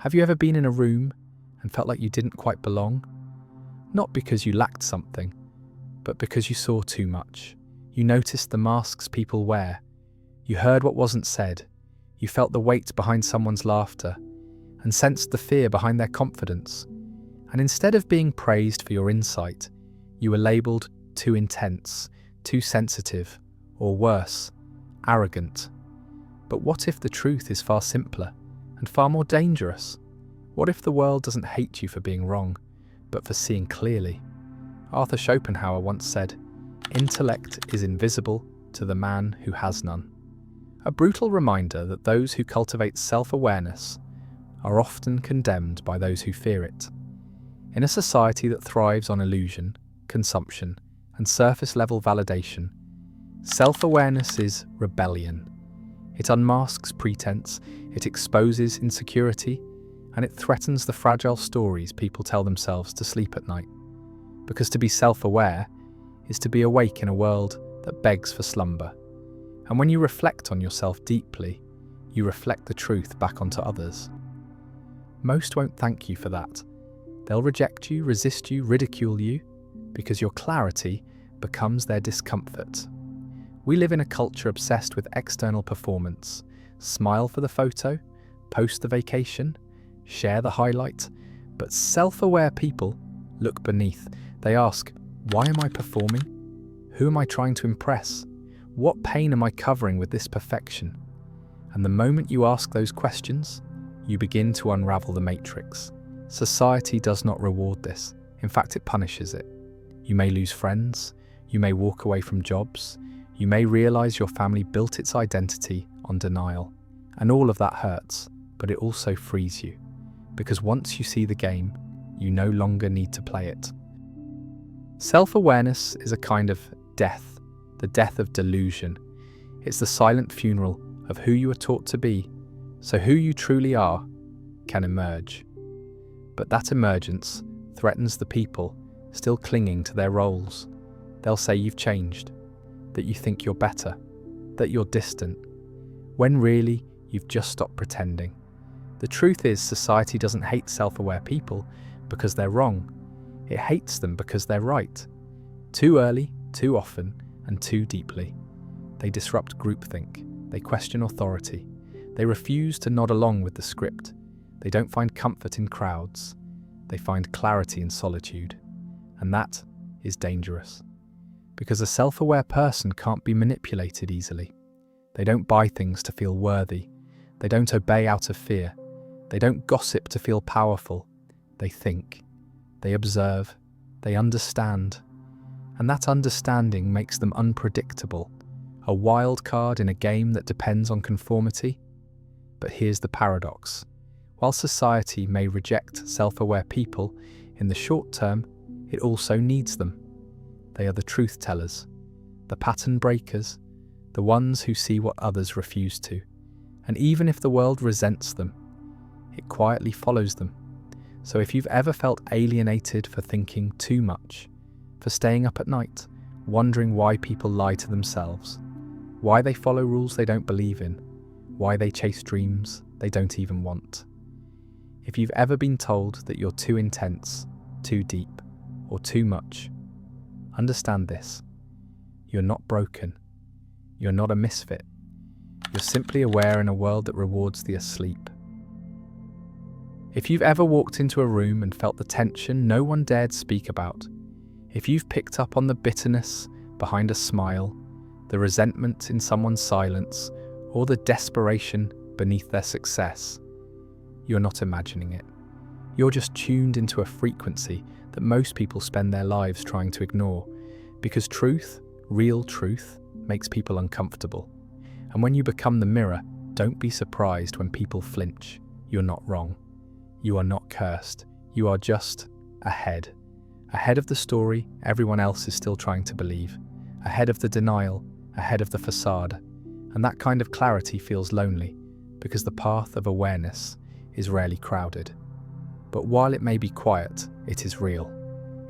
Have you ever been in a room and felt like you didn't quite belong? Not because you lacked something, but because you saw too much. You noticed the masks people wear. You heard what wasn't said. You felt the weight behind someone's laughter and sensed the fear behind their confidence. And instead of being praised for your insight, you were labelled too intense, too sensitive, or worse, arrogant. But what if the truth is far simpler and far more dangerous? What if the world doesn't hate you for being wrong, but for seeing clearly? Arthur Schopenhauer once said, "Intellect is invisible to the man who has none." A brutal reminder that those who cultivate self-awareness are often condemned by those who fear it. In a society that thrives on illusion, consumption, and surface-level validation, self-awareness is rebellion. It unmasks pretense, it exposes insecurity, and it threatens the fragile stories people tell themselves to sleep at night. Because to be self-aware is to be awake in a world that begs for slumber. And when you reflect on yourself deeply, you reflect the truth back onto others. Most won't thank you for that. They'll reject you, resist you, ridicule you, because your clarity becomes their discomfort. We live in a culture obsessed with external performance. Smile for the photo, post the vacation, share the highlight. But self-aware people look beneath. They ask, why am I performing? Who am I trying to impress? What pain am I covering with this perfection? And the moment you ask those questions, you begin to unravel the matrix. Society does not reward this. In fact, it punishes it. You may lose friends. You may walk away from jobs. You may realize your family built its identity on denial. And all of that hurts, but it also frees you. Because once you see the game, you no longer need to play it. Self-awareness is a kind of death, the death of delusion. It's the silent funeral of who you were taught to be, so who you truly are can emerge. But that emergence threatens the people still clinging to their roles. They'll say you've changed, that you think you're better, that you're distant, when really you've just stopped pretending. The truth is, society doesn't hate self-aware people because they're wrong. It hates them because they're right. Too early, too often, and too deeply. They disrupt groupthink. They question authority. They refuse to nod along with the script. They don't find comfort in crowds. They find clarity in solitude. And that is dangerous. Because a self-aware person can't be manipulated easily. They don't buy things to feel worthy. They don't obey out of fear. They don't gossip to feel powerful. They think. They observe. They understand. And that understanding makes them unpredictable, a wild card in a game that depends on conformity. But here's the paradox. While society may reject self-aware people, in the short term, it also needs them. They are the truth tellers, the pattern breakers, the ones who see what others refuse to. And even if the world resents them, it quietly follows them. So if you've ever felt alienated for thinking too much, for staying up at night, wondering why people lie to themselves, why they follow rules they don't believe in, why they chase dreams they don't even want. If you've ever been told that you're too intense, too deep, or too much, understand this. You're not broken. You're not a misfit. You're simply aware in a world that rewards the asleep. If you've ever walked into a room and felt the tension no one dared speak about, if you've picked up on the bitterness behind a smile, the resentment in someone's silence, or the desperation beneath their success, you're not imagining it. You're just tuned into a frequency that most people spend their lives trying to ignore, because truth, real truth, makes people uncomfortable. And when you become the mirror, don't be surprised when people flinch. You're not wrong. You are not cursed. You are just ahead. Ahead of the story everyone else is still trying to believe. Ahead of the denial, ahead of the facade. And that kind of clarity feels lonely, because the path of awareness is rarely crowded. But while it may be quiet, it is real.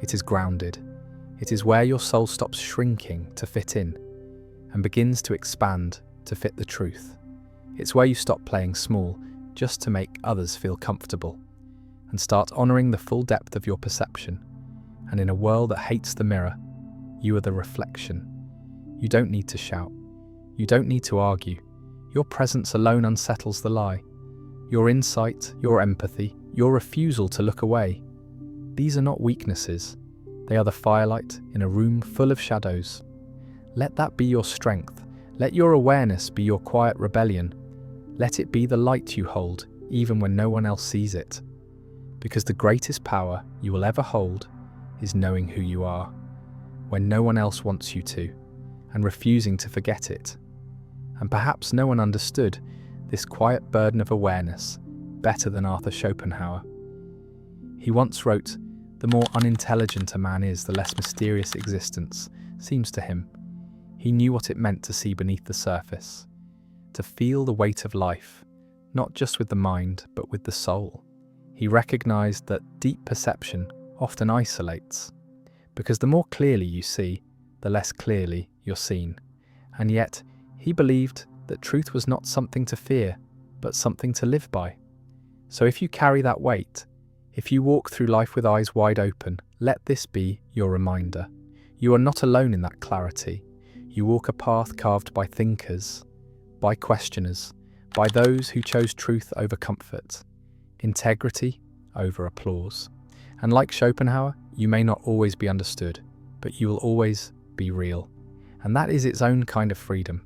It is grounded. It is where your soul stops shrinking to fit in and begins to expand to fit the truth. It's where you stop playing small just to make others feel comfortable, and start honoring the full depth of your perception. And in a world that hates the mirror, you are the reflection. You don't need to shout. You don't need to argue. Your presence alone unsettles the lie. Your insight, your empathy, your refusal to look away. These are not weaknesses. They are the firelight in a room full of shadows. Let that be your strength. Let your awareness be your quiet rebellion. Let it be the light you hold, even when no one else sees it. Because the greatest power you will ever hold is knowing who you are, when no one else wants you to, and refusing to forget it. And perhaps no one understood this quiet burden of awareness better than Arthur Schopenhauer. He once wrote, "The more unintelligent a man is, the less mysterious existence seems to him." He knew what it meant to see beneath the surface, to feel the weight of life, not just with the mind, but with the soul. He recognized that deep perception often isolates, because the more clearly you see, the less clearly you're seen. And yet, he believed that truth was not something to fear, but something to live by. So if you carry that weight, if you walk through life with eyes wide open, let this be your reminder. You are not alone in that clarity. You walk a path carved by thinkers, by questioners, by those who chose truth over comfort, integrity over applause. And like Schopenhauer, you may not always be understood, but you will always be real. And that is its own kind of freedom.